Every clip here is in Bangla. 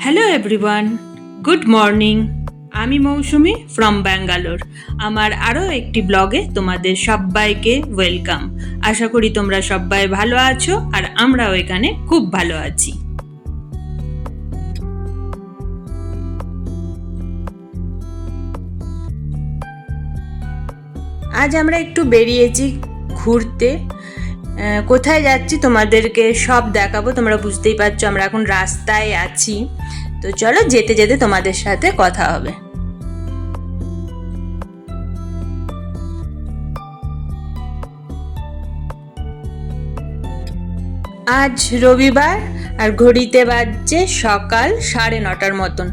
Hello everyone, good morning. আমি মৌসুমি ফ্রম ব্যাঙ্গালোর। আমার আরও একটি ব্লগে তোমাদের সবাইকে ওয়েলকাম। আশা করি তোমরা সবাই ভালো আছো আর আমরাও এখানে খুব ভালো আছি। আজ আমরা একটু বেরিয়েছি ঘুরতে। কোথায় যাচ্ছি তোমাদেরকে সব দেখাবো। তোমরা বুঝতেই পারছো আমরা এখন রাস্তায় আছি। তো চলো যেতে যেতে তোমাদের সাথে কথা হবে। আজ রবিবার আর ঘড়িতে বাজছে সকাল 9:30 মতন।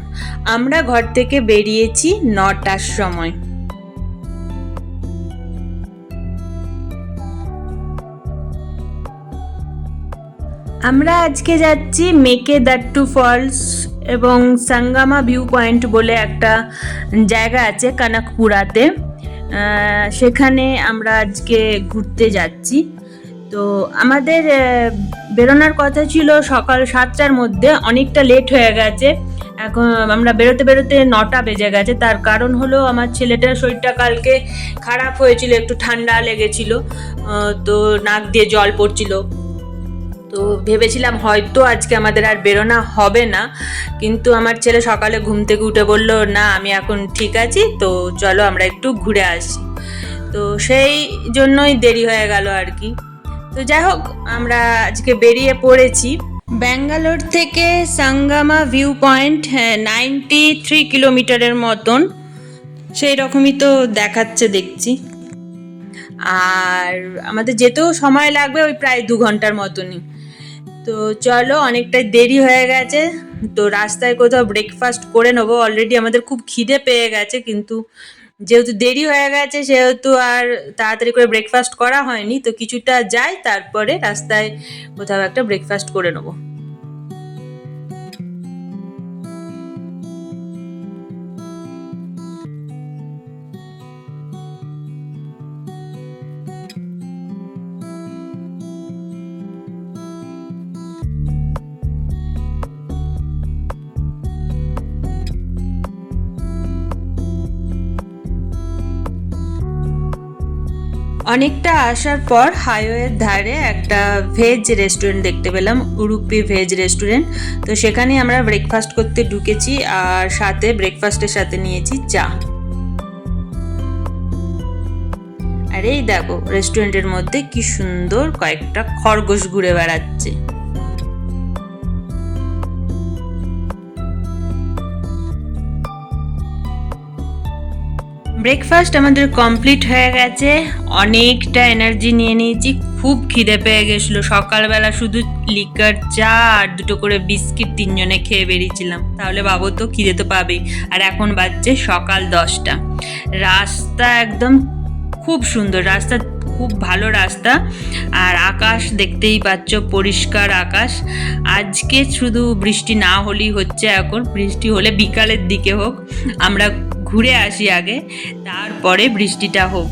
আমরা ঘর থেকে বেরিয়েছি 9টার সময়। আমরা আজকে যাচ্ছি মেকেদাট্টু ফলস এবং সাঙ্গামা ভিউ পয়েন্ট বলে একটা জায়গা আছে কানাকপুরাতে। সেখানে আমরা আজকে ঘুরতে যাচ্ছি। তো আমাদের বেরোনোর কথা ছিল সকাল 7টার মধ্যে, অনেকটা লেট হয়ে গেছে। এখন আমরা বেরোতে বেরোতে 9টা বেজে গেছে। তার কারণ হলো আমার ছেলেটার শরীরটা কালকে খারাপ হয়েছিল, একটু ঠান্ডা লেগেছিল, তো নাক দিয়ে জল পড়ছিল। তো ভেবেছিলাম হয়তো আজকে আমাদের আর বেরোনো হবে না, কিন্তু আমার ছেলে সকালে ঘুম থেকে উঠে বলল না আমি এখন ঠিক আছি, তো চলো আমরা একটু ঘুরে আসি। তো সেই জন্যই দেরি হয়ে গেল আর কি। তো যাই হোক, আমরা আজকে বেরিয়ে পড়েছি। ব্যাঙ্গালোর থেকে সাঙ্গামা ভিউ পয়েন্ট 93 কিলোমিটারের মতন, সেই রকমই তো দেখাচ্ছে দেখছি। আর আমাদের যেতেও সময় লাগবে ওই প্রায় 2 ঘন্টার মতনই। তো চলো, অনেকটাই দেরি হয়ে গেছে, তো রাস্তায় কোথাও ব্রেকফাস্ট করে নেবো। অলরেডি আমাদের খুব খিদে পেয়ে গেছে, কিন্তু যেহেতু দেরি হয়ে গেছে সেহেতু আর তাড়াতাড়ি করে ব্রেকফাস্ট করা হয়নি। তো কিছুটা যাই, তারপরে রাস্তায় কোথাও একটা ব্রেকফাস্ট করে নেবো। অনেকটা আসার পর হাইওয়ের ধারে একটা ভেজ রেস্টুরেন্ট দেখতে পেলাম, উডুপি ভেজ রেস্টুরেন্ট। তো সেখানে আমরা ব্রেকফাস্ট করতে ঢুকেছি, আর সাথে ব্রেকফাস্টের সাথে নিয়েছি চা। আর এই দেখো রেস্টুরেন্টের মধ্যে কি সুন্দর কয়েকটা খরগোশ ঘুরে বেড়াচ্ছে। ব্রেকফাস্ট আমাদের কমপ্লিট হয়ে গেছে, অনেকটা এনার্জি নিয়ে নিয়েছি। খুব খিদে পেয়ে গেছিলো, সকালবেলা শুধু লিকার চা আর 2টো করে বিস্কিট 3জনে খেয়ে বেরিয়েছিলাম, তাহলে ভাবো তো খিদে তো পাবেই। আর এখন বাজছে সকাল 10টা। রাস্তা একদম খুব সুন্দর, রাস্তা খুব ভালো রাস্তা। আর আকাশ দেখতেই পাচ্ছ, পরিষ্কার আকাশ। আজকে শুধু বৃষ্টি না হলেই হচ্ছে, এখন বৃষ্টি হলে বিকালের দিকে হোক, আমরা ঘুরে আসি আগে, তারপরে বৃষ্টিটা হোক।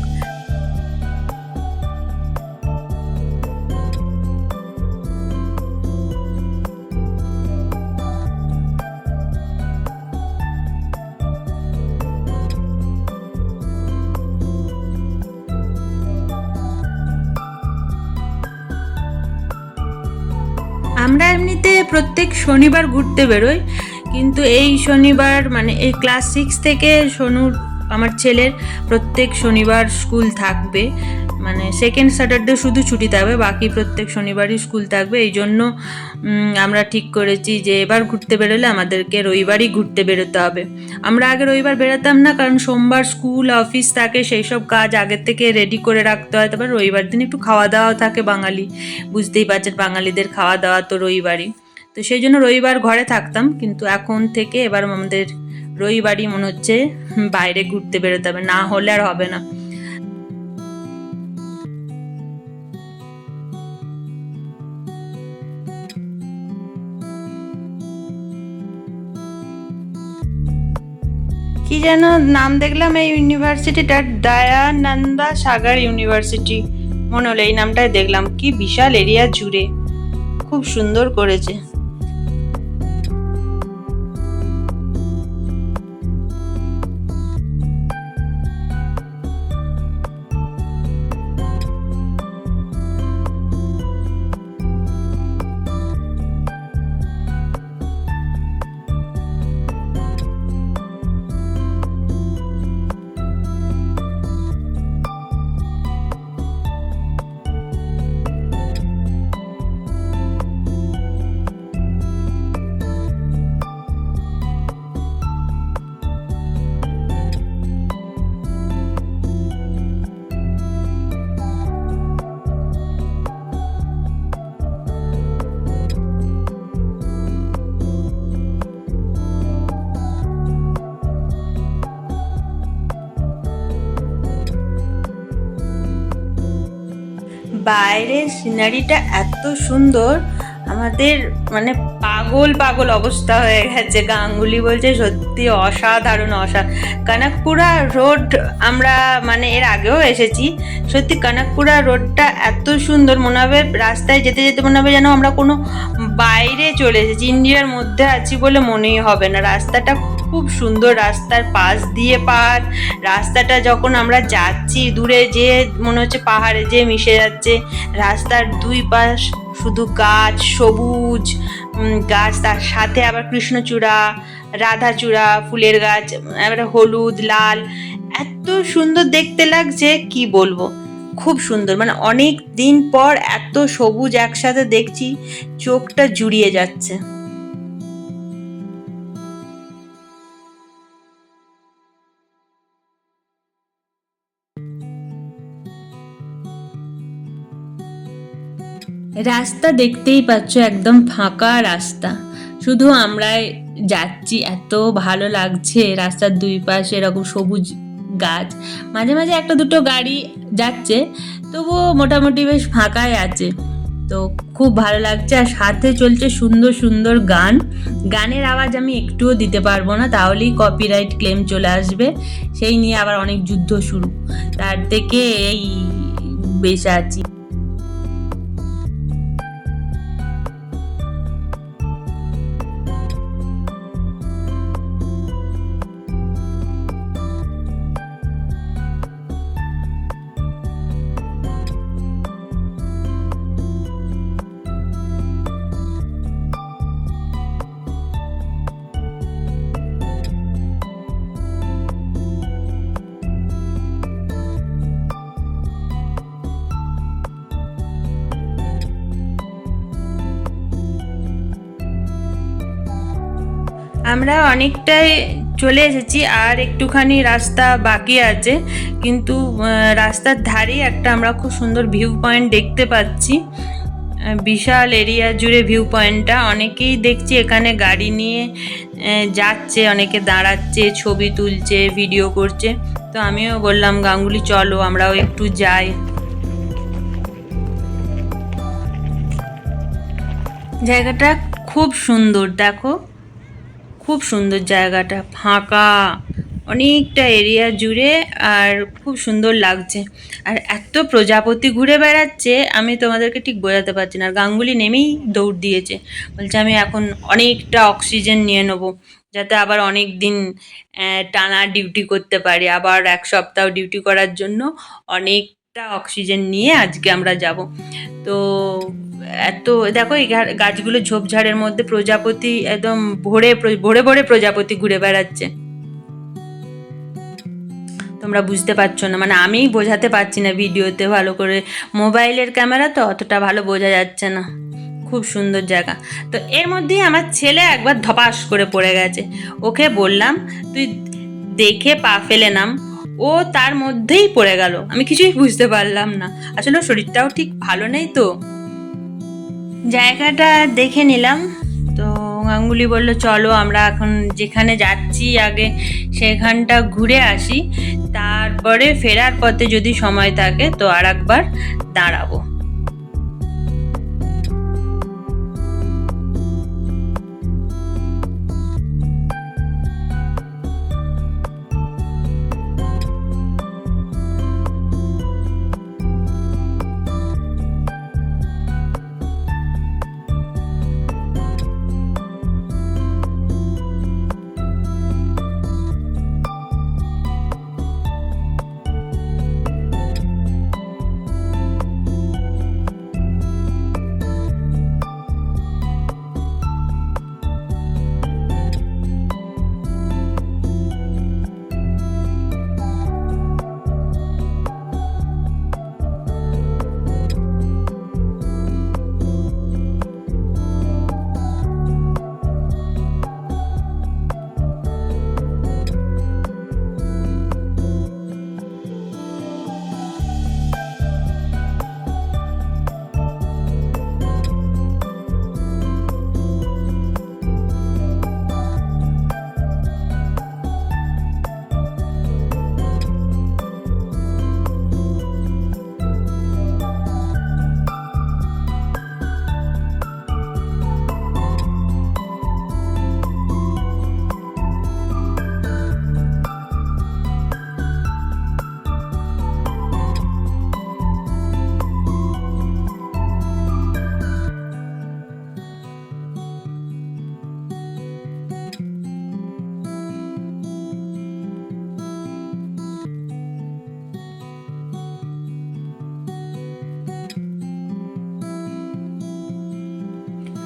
আমরা এমনিতে প্রত্যেক শনিবার ঘুরতে বেরোই, কিন্তু এই শনিবার মানে এই ক্লাস 6 থেকে আমার ছেলের প্রত্যেক শনিবার স্কুল থাকবে, মানে সেকেন্ড স্যাটারডে শুধু ছুটি থাকবে, বাকি প্রত্যেক শনিবারই স্কুল থাকবে। এই জন্য আমরা ঠিক করেছি যে এবার ঘুরতে বেরোলে আমাদেরকে রবিবারই ঘুরতে বেরোতে হবে। আমরা আগে রবিবার বেরোতাম না, কারণ সোমবার স্কুল অফিস থাকে, সেই সব কাজ আগের থেকে রেডি করে রাখতে হয়। তারপর রবিবার দিন একটু খাওয়া দাওয়া থাকে, বাঙালি বুঝতেই পারছেন, বাঙালিদের খাওয়া দাওয়া তো রবিবারই। তো সেই জন্য রবিবার ঘরে থাকতাম, কিন্তু এখন থেকে এবার আমাদের রবিবারই মনে হচ্ছে বাইরে ঘুরতে বেরোতে হবে, না হলে আর হবে না। কি যেন নাম দেখলাম এই ইউনিভার্সিটিটার, দয়ানন্দা সাগর ইউনিভার্সিটি মনে হলো, এই নামটাই দেখলাম। কি বিশাল এরিয়া জুড়ে, খুব সুন্দর করেছে। বাইরের সিনারিটা এত সুন্দর, আমাদের মানে পাগল পাগল অবস্থা হয়ে গেছে। গাঙ্গুলি বলছে সত্যি অসাধারণ কনকপুরা রোড আমরা মানে এর আগেও এসেছি, সত্যি কনকপুরা রোডটা এত সুন্দর, মনে হবে রাস্তায় যেতে যেতে মনে হবে যেন আমরা কোনো বাইরে চলে এসেছি, ইন্ডিয়ার মধ্যে আছি বলে মনেই হবে না। রাস্তাটা খুব সুন্দর, রাস্তার পাশ দিয়ে পাহাড়, রাস্তাটা যখন আমরা যাচ্ছি দূরে যে মনে হচ্ছে পাহাড়ে যে মিশে যাচ্ছে, রাস্তার দুই পাশ শুধু গাছ, সবুজ গাছ, তার সাথে আবার কৃষ্ণচূড়া, রাধাচূড়া, ফুলের গাছ, এবারে হলুদ লাল, এত সুন্দর দেখতে লাগছে কি বলবো, খুব সুন্দর। মানে অনেক দিন পর এত সবুজ একসাথে দেখছি, চোখটা জুড়িয়ে যাচ্ছে। রাস্তা দেখতেই পাচ্ছ, একদম ফাঁকা রাস্তা, শুধু আমরাই যাচ্ছি, এত ভালো লাগছে। রাস্তার দুই পাশে এরকম সবুজ গাছ, মাঝে মাঝে একটা দুটো গাড়ি যাচ্ছে, তবুও মোটামুটি বেশ ফাঁকাই আছে, তো খুব ভালো লাগছে। আর সাথে চলছে সুন্দর সুন্দর গান, গানের আওয়াজ আমি একটুও দিতে পারবো না, তাহলেই কপিরাইট ক্লেম চলে আসবে, সেই নিয়ে আবার অনেক যুদ্ধ শুরু, তার থেকে এই বেঁচে আছি। আমরা অনেকটাই চলে এসেছি, আর একটুখানি রাস্তা বাকি আছে, কিন্তু রাস্তার ধারেই একটা আমরা খুব সুন্দর ভিউ পয়েন্ট দেখতে পাচ্ছি, বিশাল এরিয়া জুড়ে ভিউ পয়েন্টটা। অনেকেই দেখছি এখানে গাড়ি নিয়ে যাচ্ছে, অনেকে দাঁড়াচ্ছে, ছবি তুলছে, ভিডিও করছে, তো আমিও বললাম গাঙ্গুলি চলো আমরাও একটু যাই। জায়গাটা খুব সুন্দর, দেখো খুব সুন্দর জায়গাটা, ফাঁকা অনেকটা এরিয়া জুড়ে, আর খুব সুন্দর লাগছে। আর এত প্রজাপতি ঘুরে বেড়াচ্ছে, আমি তোমাদেরকে ঠিক বোঝাতে পারছি না। আর গাঙ্গুলি নেমেই দৌড় দিয়েছে, বলছে আমি এখন অনেকটা অক্সিজেন নিয়ে নেবো, যাতে আবার অনেক দিন টানা ডিউটি করতে পারি, আবার এক সপ্তাহ ডিউটি করার জন্য অনেকটা অক্সিজেন নিয়ে আজকে আমরা যাব। তো এত দেখো এই গাছগুলো ঝোপঝাড়ের মধ্যে প্রজাপতি একদম ভরে ভরে ভরে প্রজাপতি ঘুরে বেড়াচ্ছে, তোমরা বুঝতে পারছো না, মানে আমি বোঝাতে পারছি না ভিডিওতে ভালো করে, মোবাইলের ক্যামেরা তো অতটা ভালো বোঝা যাচ্ছে না। খুব সুন্দর জায়গা। তো এর মধ্যেই আমার ছেলে একবার ধপাস করে পড়ে গেছে, ওকে বললাম তুই দেখে পা ফেলে নাম, ও তার মধ্যেই পড়ে গেল, আমি কিছুই বুঝতে পারলাম না, আসলে শরীরটাও ঠিক ভালো নেই। তো জায়গাটা দেখে নিলাম, তো গাঙ্গুলি বলল চলো আমরা এখন যেখানে যাচ্ছি আগে সেখানটা ঘুরে আসি, তারপরে ফেরার পথে যদি সময় থাকে তো আর একবার দাঁড়াবো।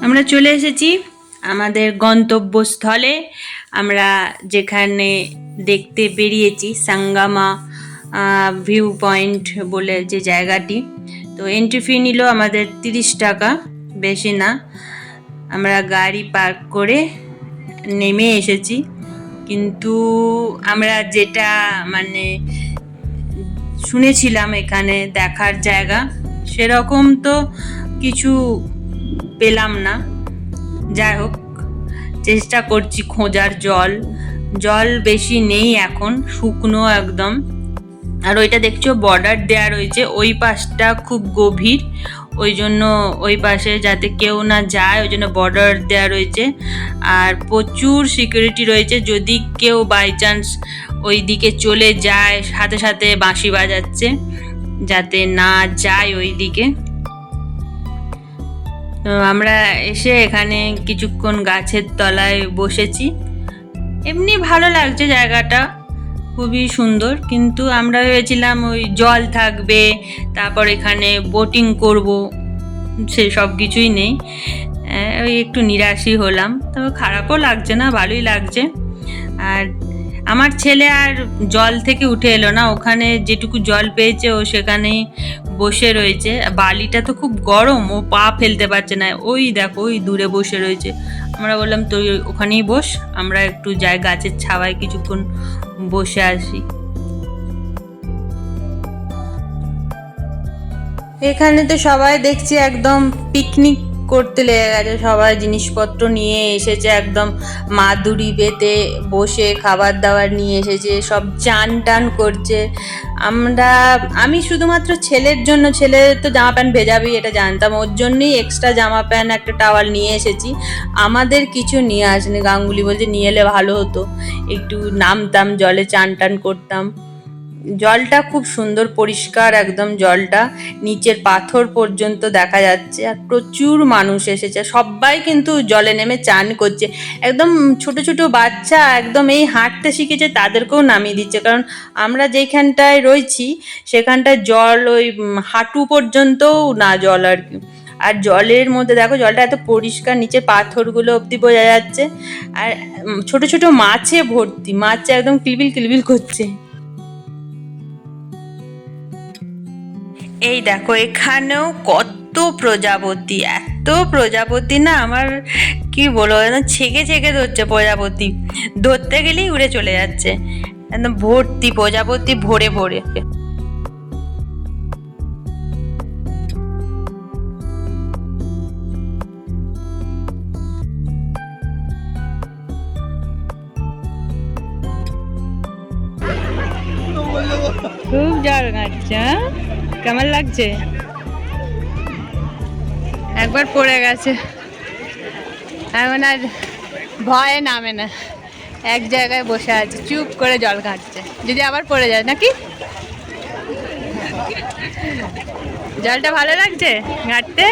আমরা চলে এসেছি আমাদের গন্তব্যস্থলে। আমরা যেখানে দেখতে বেরিয়েছি সাঙ্গামা ভিউ পয়েন্ট বলে যে জায়গাটি, তো এন্ট্রি ফি নিল আমাদের 30 টাকা, বেশি না। আমরা গাড়ি পার্ক করে নেমে এসেছি, কিন্তু আমরা যেটা মানে শুনেছিলাম এখানে দেখার জায়গা সেরকম তো কিছু পেলাম না। যাই হোক, চেষ্টা করছি খোঁজার। জল বেশি নেই এখন, শুকনো একদম। আর ওইটা দেখছো বর্ডার দেয়া রয়েছে, ওই পাশটা খুব গভীর, ওই জন্য ওই পাশে যাতে কেউ না যায় ওই জন্য বর্ডার দেয়া রয়েছে। আর প্রচুর সিকিউরিটি রয়েছে, যদি কেউ বাই চান্স ওই দিকে চলে যায় সাথে সাথে বাঁশি বাজাচ্ছে যাতে না যায় ওই দিকে। তো আমরা এসে এখানে কিছুক্ষণ গাছের তলায় বসেছি। এমনি ভালো লাগছে জায়গাটা, খুবই সুন্দর, কিন্তু আমরা ভেবেছিলাম ওই জল থাকবে, তারপর এখানে বোটিং করব, সে সব কিছুই নেই। ওই একটু নিরাশই হলাম, তবে খারাপও লাগছে না, ভালোই লাগছে। আর আমার ছেলে আর জল থেকে উঠে এলো না, ওখানে যেটুকু জল পেয়েছে ও সেখানেই বসে রয়েছে। বালিটা তো খুব গরম, ও পা ফেলতে পারছে না, ওই দেখো ওই দূরে বসে রয়েছে। আমরা বললাম তুই ওখানেই বস, আমরা একটু যাই গাছের ছাওয়ায় কিছুক্ষণ বসে আসি। এখানে তো সবাই দেখছি একদম পিকনিক করতে লেগে গেছে, সবাই জিনিসপত্র নিয়ে এসেছে, একদম মাদুরি পেতে বসে খাবার দাবার নিয়ে এসেছে, সব চান টান করছে। আমি শুধুমাত্র ছেলের জন্য, ছেলে তো জামা প্যান্ট ভেজাবেই এটা জানতাম, ওর জন্যই এক্সট্রা জামা প্যান্ট একটা টাওয়াল নিয়ে এসেছি। আমাদের কিছু নিয়ে আসেনি। গাঙ্গুলি বলছে নিয়ে এলে ভালো হতো, একটু নামতাম জলে, চান টান করতাম। জলটা খুব সুন্দর পরিষ্কার একদম, জলটা নিচের পাথর পর্যন্ত দেখা যাচ্ছে। আর প্রচুর মানুষ এসেছে, সবাই কিন্তু জলে নেমে চান করছে। একদম ছোট ছোট বাচ্চা একদম এই হাঁটতে শিখেছে, তাদেরকেও নামিয়ে দিচ্ছে, কারণ আমরা যেখানটায় রয়েছি সেখানটায় জল ওই হাঁটু পর্যন্তও না জল আর কি। আর জলের মধ্যে দেখো জলটা এত পরিষ্কার, নিচে পাথরগুলো অবধি বোঝা যাচ্ছে। আর ছোট ছোট মাছে ভর্তি, মাছ একদম কিলবিল কিলবিল করছে। এই দেখো এখানেও কত প্রজাপতি, এত প্রজাপতি না, আমার কি বলবো, একদম ছেঁকে ছেঁকে ধরছে প্রজাপতি, ধরতে গেলেই উড়ে চলে যাচ্ছে। একদম ভর্তি প্রজাপতি, ভরে ভরে। খুব জল গাচ্ছে, কেমন লাগছে? একবার পড়ে গেছে, এখন আর ভয়ে নামে না, এক জায়গায় বসে আছে চুপ করে জল ঘাঁটছে, যদি আবার পড়ে যায় নাকি। জলটা ভালো লাগছে ঘাঁটতে,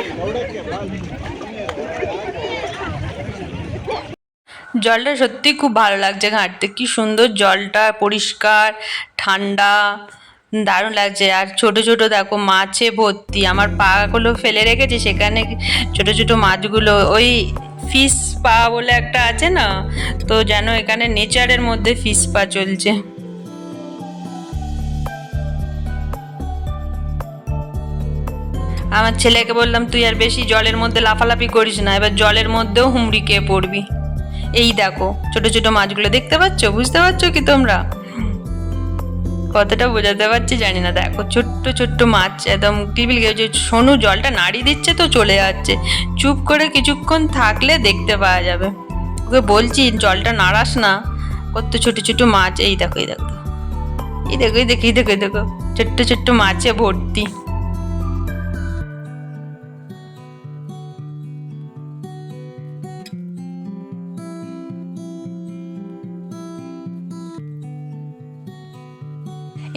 জলটা সত্যি খুব ভালো লাগছে ঘাঁটতে, কি সুন্দর জলটা, পরিষ্কার ঠান্ডা, দারুণ লাগছে। আর ছোট ছোট দেখো মাছে ভর্তি, আমার পাগুলো ফেলে রেখেছে সেখানে, ছোট ছোট মাছগুলো, ওই ফিশ পা বলে একটা আছে না, তো যেন এখানে নেচারের মধ্যে ফিশ পা চলছে। আমার ছেলেকে বললাম তুই আর বেশি জলের মধ্যে লাফালাফি করিস না, এবার জলের মধ্যেও হুমড়ি খেয়ে পড়বি। এই দেখো ছোট ছোট মাছগুলো দেখতে পাচ্ছ, বুঝতে পারছো কি তোমরা? কতটা বোঝাতে পারছি জানি না, দেখো ছোট্ট ছোট্ট মাছ একদম টিবিল গেছে। সোনু জলটা নাড়ি দিচ্ছে তো চলে যাচ্ছে, চুপ করে কিছুক্ষণ থাকলে দেখতে পাওয়া যাবে। ওকে বলছি জলটা নাড়াস না, কত ছোট ছোট মাছ। এই দেখো এই দেখো এই দেখো এই দেখো এই দেখো এই দেখো ছোট্ট ছোট্ট মাছে ভর্তি।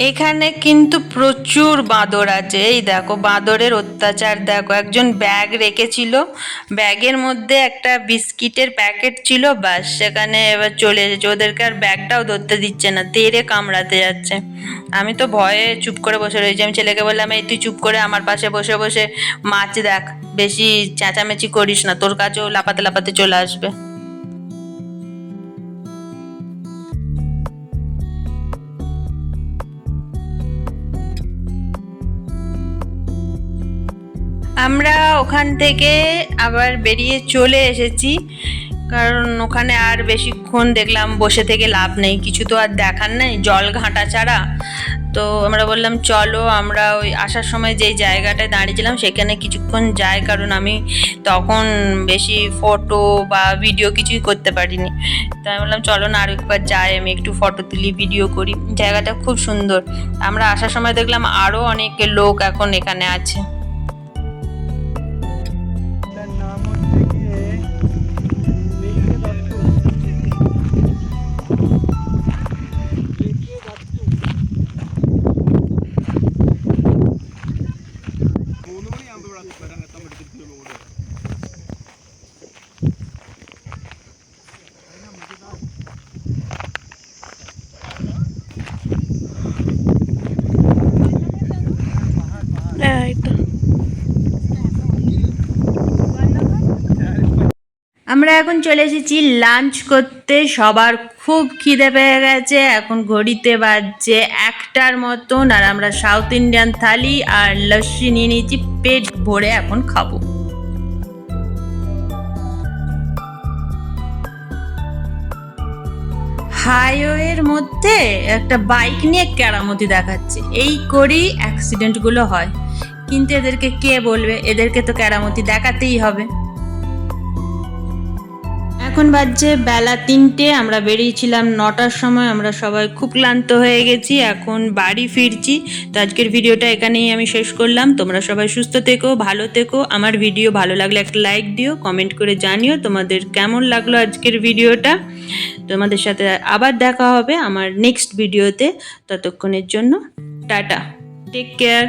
এখানে কিন্তু প্রচুর বাঁদর আছে। এই দেখো বাঁদরের অত্যাচার দেখো, একজন ব্যাগ রেখেছিল, ব্যাগের মধ্যে একটা বিস্কিটের প্যাকেট ছিল, বাস সেখানে এবার চলে এসেছে। ওদেরকে আর ব্যাগটাও ধরতে দিচ্ছে না, তেড়ে কামড়াতে যাচ্ছে। আমি তো ভয়ে চুপ করে বসে রয়েছি। আমি ছেলেকে বললাম, এই তুই চুপ করে আমার পাশে বসে বসে মাছ দেখ, বেশি চেঁচামেচি করিস না, তোর কাছেও লাপাতে লাপাতে চলে আসবে। আমরা ওখান থেকে আবার বেরিয়ে চলে এসেছি, কারণ ওখানে আর বেশিক্ষণ দেখলাম বসে থেকে লাভ নেই, কিছু তো আর দেখার নেই জল ঘাঁটা ছাড়া। তো আমরা বললাম চলো আমরা ওই আসার সময় যেই জায়গাটায় দাঁড়িয়েছিলাম সেখানে কিছুক্ষণ যাই, কারণ আমি তখন বেশি ফটো বা ভিডিও কিছুই করতে পারিনি। তাই বললাম চলো না আরেকবার যাই, আমি একটু ফটো তুলি ভিডিও করি। জায়গাটা খুব সুন্দর। আমরা আসার সময় দেখলাম আরও অনেক লোক এখন এখানে আছে। আমরা এখন চলে এসেছি লাঞ্চ করতে। সবার খুব খিদে পেয়ে গেছে, এখন ঘড়িতে বাজছে 1টার মতন, আর আমরা সাউথ ইন্ডিয়ান থালি আর লস্যি নিয়ে নিয়েছি, পেট ভরে এখন খাবো। হাইওয়ের মধ্যে একটা বাইক নিয়ে কেরামতি দেখাচ্ছে, এই করেই অ্যাক্সিডেন্টগুলো হয়। কিন্তু এদেরকে কে বলবে, এদেরকে তো কেরামতি দেখাতেই হবে। এখন বাজছে বেলা 3টে, আমরা বেরিয়েছিলাম 9টার সময়। আমরা সবাই খুব ক্লান্ত হয়ে গেছি, এখন বাড়ি ফিরছি। তো আজকের ভিডিওটা এখানেই আমি শেষ করলাম। তোমরা সবাই সুস্থ থেকো, ভালো থেকো। আমার ভিডিও ভালো লাগলে একটা লাইক দিও, কমেন্ট করে জানিও তোমাদের কেমন লাগলো আজকের ভিডিওটা। তোমাদের সাথে আবার দেখা হবে আমার নেক্সট ভিডিওতে। ততক্ষণের জন্য টাটা, টেক কেয়ার।